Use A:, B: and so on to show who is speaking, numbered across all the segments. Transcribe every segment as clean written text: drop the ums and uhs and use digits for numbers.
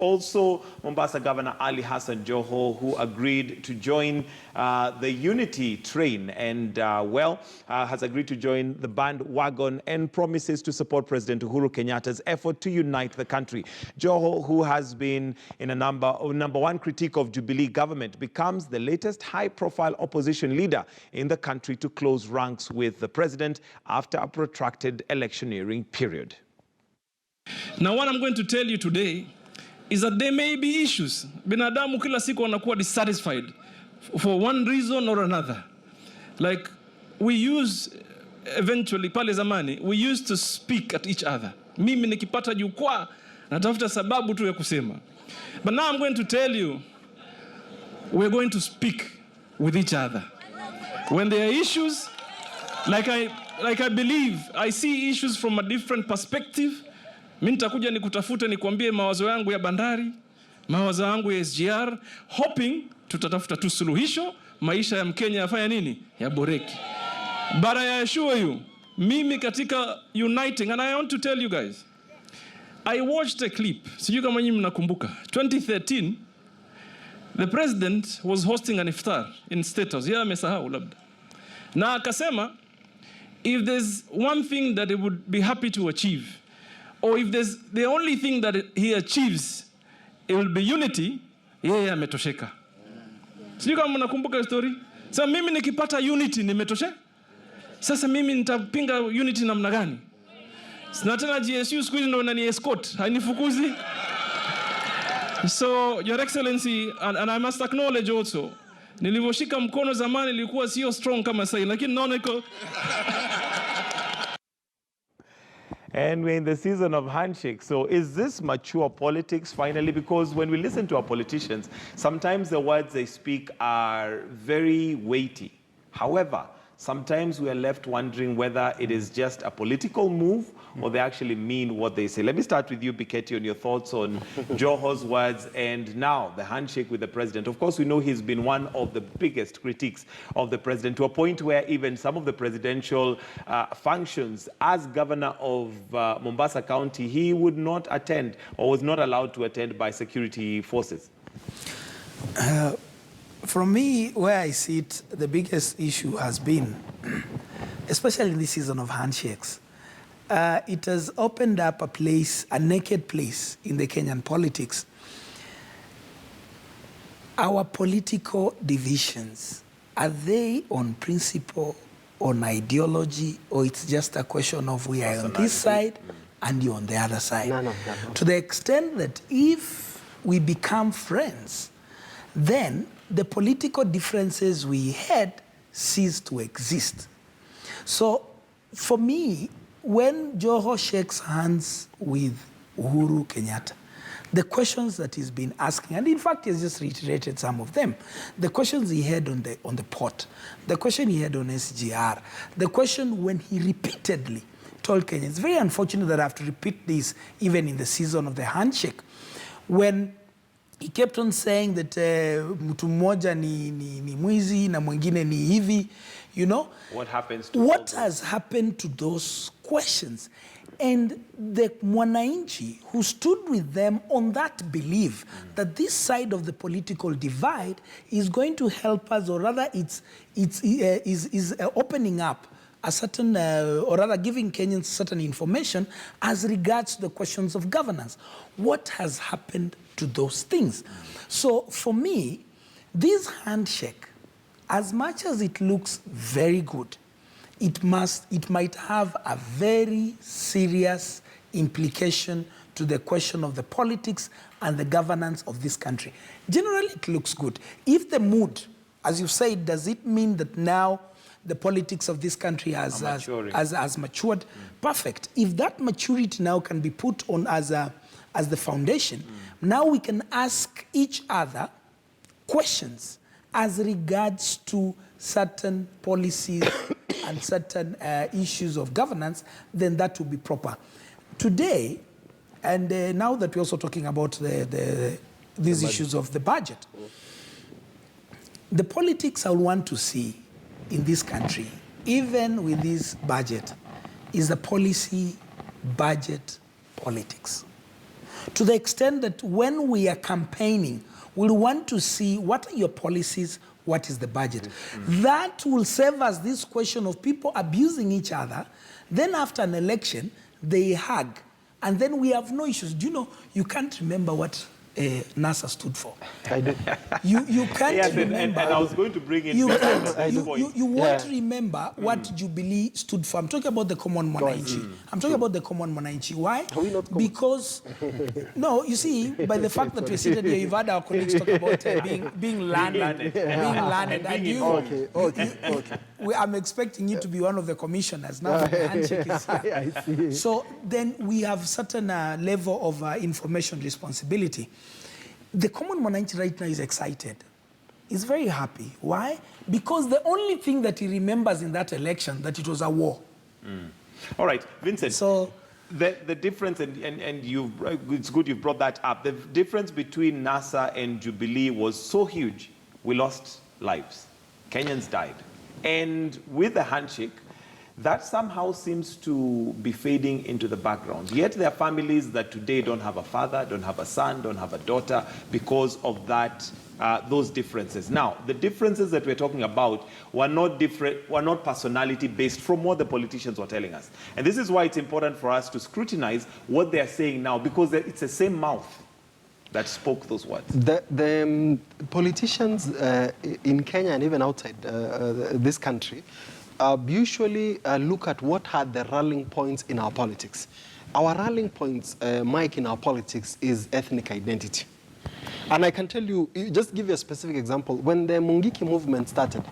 A: Also, Mombasa Governor Hassan Joho, who agreed to join the unity train and, has agreed to join the bandwagon and promises to support President Uhuru Kenyatta's effort to unite the country. Joho, who has been in a number one critique of Jubilee government, becomes the latest high-profile opposition leader in the country to close ranks with the president after a protracted electioneering period.
B: Now, what I'm going to tell you today is that there may be issues. Binadamu kila siku wanakuwa dissatisfied for one reason or another. Like we eventually pale zamani, we used to speak at each other. Mimi nikipata jukwaa natafuta sababu tu ya kusema. But now I'm going to tell you, we're going to speak with each other. When there are issues, like I believe, I see issues from a different perspective. Mimi nitakuja nikutafute nikwambie mawazo yangu ya bandari, mawazo yangu ya SGR, hoping tutatafuta tu suluhisho, maisha ya Mkenya yafanya nini? Yaboreki. But I assure you, mimi katika uniting, and I want to tell you guys, I watched a clip, sijui kama nyinyi mnakumbuka, 2013, the president was hosting an iftar in State House. Yeye amesahau labda. Na akasema, if there's one thing that he would be happy to achieve, or if there's the only thing that he achieves, it will be unity, yeye ametosheka. Sijui kama mnakumbuka story. Sasa mimi nikipata unity nimetoshe? Sasa mimi nitapinga unity namna gani? Na tena GSU siku hizi ndio unani escort, hainifukuzi. So, Your Excellency, and I must acknowledge also, nilivyoshika mkono zamani ilikuwa sio strong kama sasa, lakini naona iko.
A: And we're in the season of handshake. So is this mature politics finally? Because when we listen to our politicians, sometimes the words they speak are very weighty. However, sometimes we are left wondering whether it is just a political move or they actually mean what they say. Let me start with you, Piketty, on your thoughts on Joho's words and now the handshake with the president. Of course, we know he's been one of the biggest critiques of the president, to a point where even some of the presidential functions as governor of Mombasa County, he would not attend or was not allowed to attend by security forces.
C: From me, where I see it, the biggest issue has been, especially in this season of handshakes, it has opened up a place, a naked place in the Kenyan politics. Our political divisions, are they on principle, on ideology, or it's just a question of we are on this side and you're on the other side? No. To the extent that if we become friends, then the political differences we had cease to exist. So for me, when Joho shakes hands with Uhuru Kenyatta, the questions that he's been asking, and in fact he's just reiterated some of them, the questions he had on the port, the question he had on SGR, the question when he repeatedly told Kenyans, it's very unfortunate that I have to repeat this even in the season of the handshake, when he kept on saying that mtu mmoja ni mwizi na mwingine ni hivi, you know. What has happened to those questions? And the Mwananchi who stood with them on that belief that this side of the political divide is going to help us, or rather is opening up a certain, or rather giving Kenyans certain information as regards to the questions of governance. What has happened to those things? So for me, this handshake, as much as it looks very good, it might have a very serious implication to the question of the politics and the governance of this country. Generally, it looks good. If the mood, as you said, does it mean that now the politics of this country has matured? Perfect. If that maturity now can be put on as the foundation, now we can ask each other questions as regards to certain policies and certain issues of governance, then that will be proper. Today, and now that we're also talking about these issues of the budget, the politics I want to see in this country, even with this budget, is the policy budget politics. To the extent that when we are campaigning, we'll want to see what are your policies, what is the budget. That will save us this question of people abusing each other. Then after an election, they hug. And then we have no issues. Do you know, you can't remember what NASA stood for.
D: I do.
C: You can't remember.
A: And I was going to bring in
C: You
A: point.
C: won't remember what Jubilee stood for. I'm talking about the common Mwananchi. I'm talking about the common Mwananchi. Why?
D: Are we not common?
C: Because, no, you see, by the fact that we're seated here, you've had our colleagues talk about being learned. And you,
D: Okay.
C: I'm expecting you to be one of the commissioners now that the handshake is here.
D: I see.
C: So then we have certain level of information responsibility. The common Mwananchi right now is excited. He's very happy. Why? Because the only thing that he remembers in that election, that it was a war.
A: All right, Vincent.
C: So
A: the difference, and you've, it's good you've brought that up. The difference between NASA and Jubilee was so huge, we lost lives. Kenyans died. And with the handshake, that somehow seems to be fading into the background. Yet there are families that today don't have a father, don't have a son, don't have a daughter because of that, those differences. Now, the differences that we're talking about were not different, were not personality-based from what the politicians were telling us. And this is why it's important for us to scrutinize what they're saying now, because it's the same mouth that spoke those words.
D: The politicians in Kenya and even outside this country usually look at what are the rallying points in our politics. Our rallying points, Mike, in our politics is ethnic identity. And I can tell you, just give you a specific example. When the Mungiki movement started,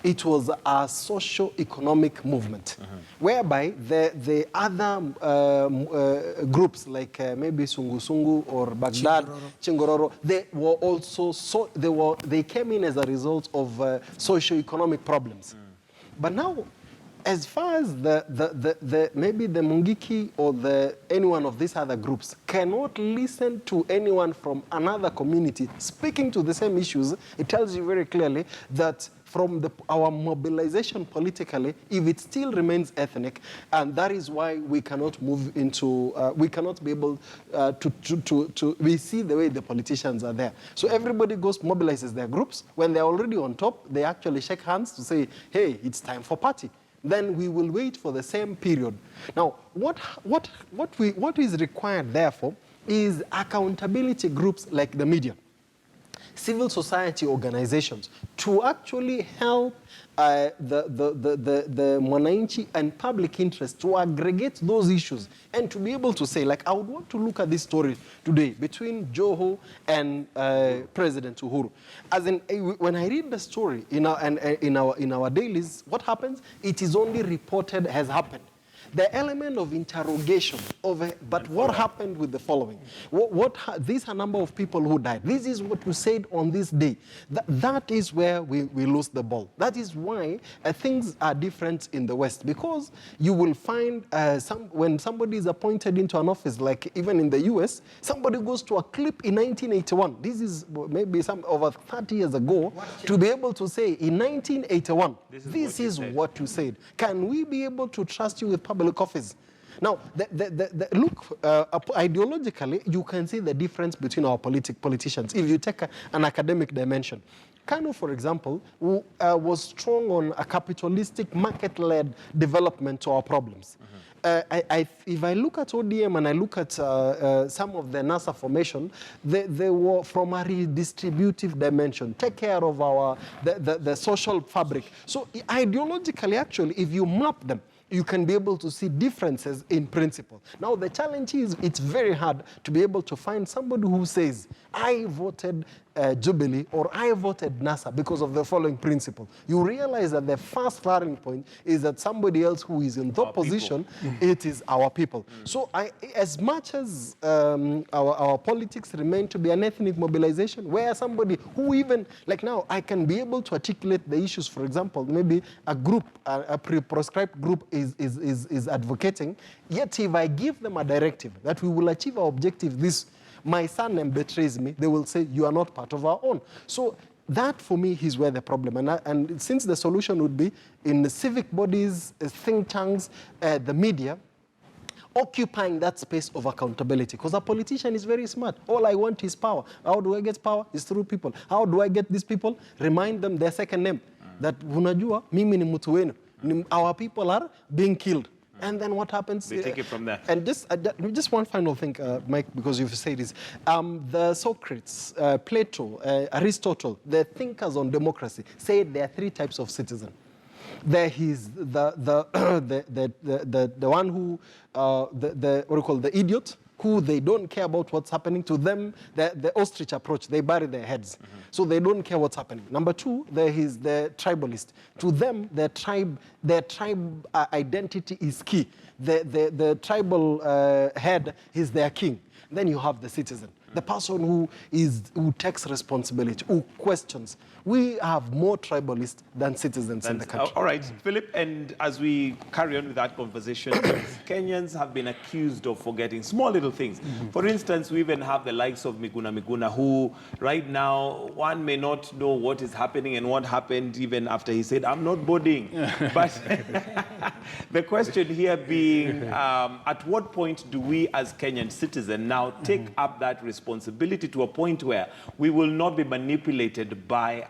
D: it was a socio-economic movement, whereby the other groups like maybe Sungu or Baghdad, Chingororo, they were also they came in as a result of socio-economic problems. But now, as far as maybe the Mungiki or any one of these other groups cannot listen to anyone from another community speaking to the same issues, it tells you very clearly that from our mobilization politically, if it still remains ethnic, and that is why we cannot move into, we cannot be able we see the way the politicians are there. So everybody mobilizes their groups. When they're already on top, they actually shake hands to say, hey, it's time for party. Then we will wait for the same period. Now, what is required, therefore, is accountability groups like the media, civil society organizations, to actually help the Mwananchi and public interest to aggregate those issues and to be able to say, like, I would want to look at this story today between Joho and President Uhuru. As in, when I read the story in our dailies, what happens? It is only reported as happened. The element of interrogation but what happened with the following? These are a number of people who died. This is what you said on this day. That is where we lose the ball. That is why things are different in the West, because you will find when somebody is appointed into an office, like even in the US, somebody goes to a clip in 1981. This is maybe over 30 years ago, to be able to say in 1981, this is what you said. Can we be able to trust you with public office? Now, look, ideologically, you can see the difference between our politicians. If you take an academic dimension, Kanu, for example, was strong on a capitalistic, market-led development to our problems. If I look at ODM and I look at some of the NASA formation, they were from a redistributive dimension, take care of the social fabric. So ideologically, actually, if you map them, you can be able to see differences in principle. Now, the challenge is it's very hard to be able to find somebody who says, I voted Jubilee or I voted NASA because of the following principle. You realize that the first starting point is that somebody else who is in top position, it is our people. So as much as our politics remain to be an ethnic mobilization, where somebody who even, like now, I can be able to articulate the issues, for example, maybe a group, a pre-proscribed group is advocating, yet if I give them a directive that we will achieve our objective, my surname betrays me, they will say, you are not part of our own. So that, for me, is where the problem. And since the solution would be in the civic bodies, think tanks, the media, occupying that space of accountability. Because a politician is very smart. All I want is power. How do I get power? It's through people. How do I get these people? Remind them their second name. That unajua, mimi ni mtu wenu. Our people are being killed. And then what happens?
A: They take it from there.
D: And just one final thing, Mike, because you've said this. The Socrates, Plato, Aristotle, the thinkers on democracy, said there are three types of citizen. There is the one who, what do you call the idiot, who they don't care about what's happening to them. The ostrich approach, they bury their heads. So they don't care what's happening. Number two, there is the tribalist. To them, their tribe identity is key. The tribal head is their king. Then you have the citizen, the person who takes responsibility, who questions. We have more tribalists than citizens in the country.
A: All right, Philip, and as we carry on with that conversation, Kenyans have been accused of forgetting small little things. For instance, we even have the likes of Miguna, who right now, one may not know what is happening and what happened even after he said, I'm not boarding. But the question here being, at what point do we as Kenyan citizens now take up that responsibility to a point where we will not be manipulated by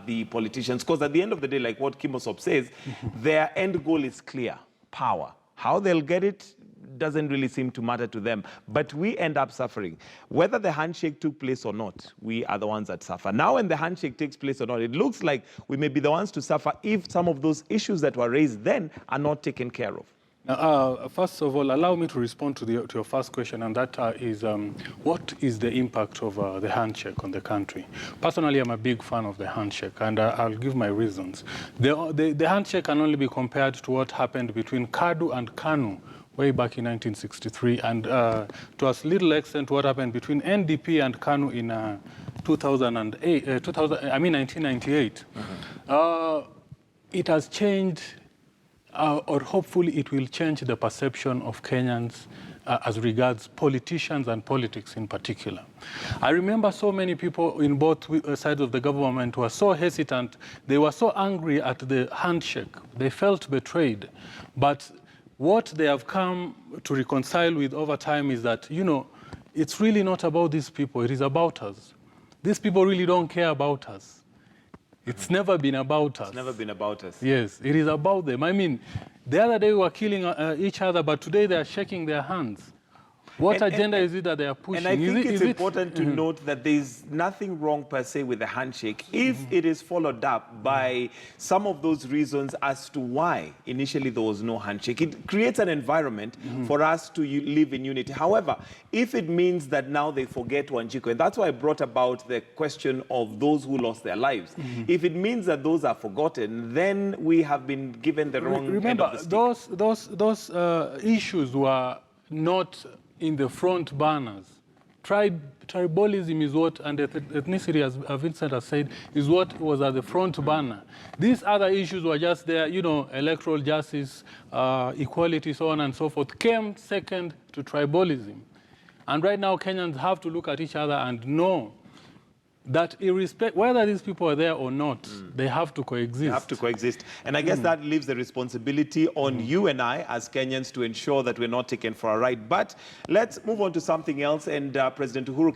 A: the politicians? Because at the end of the day, like what Kimosop says, their end goal is clear, power. How they'll get it doesn't really seem to matter to them. But we end up suffering. Whether the handshake took place or not, we are the ones that suffer. Now when the handshake takes place or not, it looks like we may be the ones to suffer if some of those issues that were raised then are not taken care of.
E: First of all, allow me to respond to your first question, and that is, what is the impact of the handshake on the country? Personally, I'm a big fan of the handshake, and I'll give my reasons. The handshake can only be compared to what happened between Kadu and Kanu way back in 1963, and to a little extent what happened between NDP and Kanu in 1998. It has changed, or hopefully it will change the perception of Kenyans as regards politicians and politics in particular. I remember so many people in both sides of the government were so hesitant. They were so angry at the handshake. They felt betrayed. But what they have come to reconcile with over time is that, you know, it's really not about these people. It is about us. These people really don't care about us. It's never been about us.
A: It's never been about us.
E: Yes, it is about them. I mean, the other day we were killing each other, but today they are shaking their hands. What agenda is it that they are pushing?
A: And I think it's important to note that there's nothing wrong per se with the handshake if it is followed up by some of those reasons as to why initially there was no handshake. It creates an environment for us to live in unity. However, if it means that now they forget Wanjiku, and that's why I brought about the question of those who lost their lives. If it means that those are forgotten, then we have been given the wrong end of the stick.
E: Those issues were not in the front banners. Tribalism is what, and ethnicity, as Vincent has said, is what was at the front banner. These other issues were just there, you know, electoral justice, equality, so on and so forth, came second to tribalism. And right now, Kenyans have to look at each other and know that whether these people are there or not, they have to coexist.
A: They have to coexist. And I guess that leaves the responsibility on you and I as Kenyans to ensure that we're not taken for a ride. But let's move on to something else. And President Uhuru